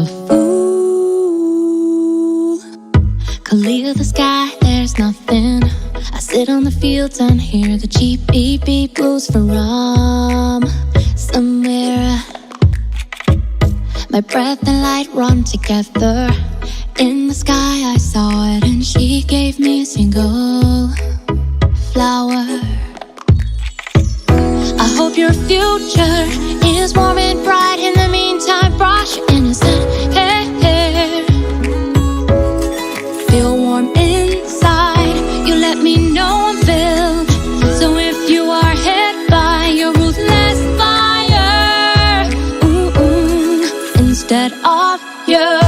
A fool could leave the sky, there's nothing. I sit on the fields and hear the cheap beep beep blues from somewhere. My breath and light run together. In the sky I saw it, and she gave me a single flower. I hope your future is warm and bright. In the meantime, brush your innocent hair. Feel warm inside. You let me know I'm filled. So if you are hit by your ruthless fire, instead of you.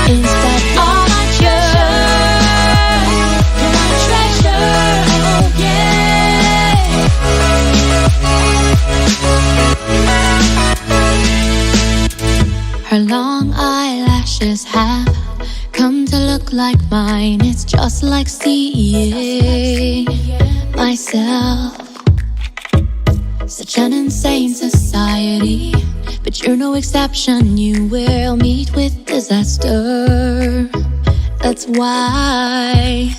Instead of you, you're my treasure, oh yeah. Her long eyelashes have come to look like mine. It's just like seeing myself. Such an insane society, but you're no exception. You will meet with disaster. That's why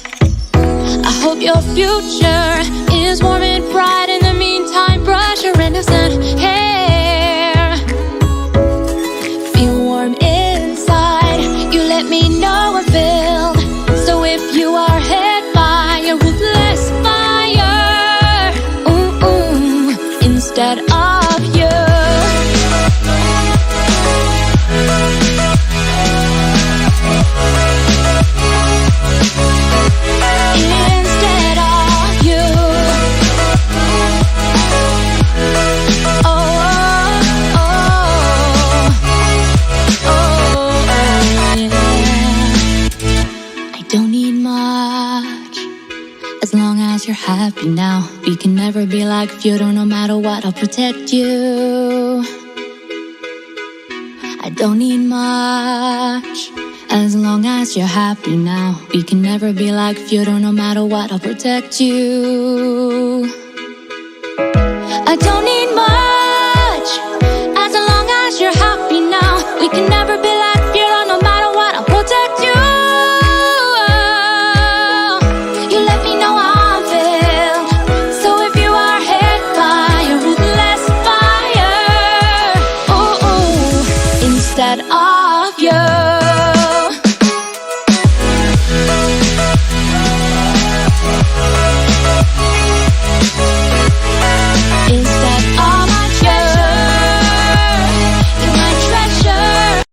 I hope your future is warm and bright. In the meantime, brush your innocent hair. Feel warm inside. You let me know I'm filled. So if you are hit by a ruthless fire, instead of you. Instead of you. Oh, oh, oh, yeah. I don't need much, as long as you're happy now. We can never be like feudal. No matter what, I'll protect you. I don't need much, as long as you're happy now. We can never be like feudal. No matter what, I'll protect you. I don't need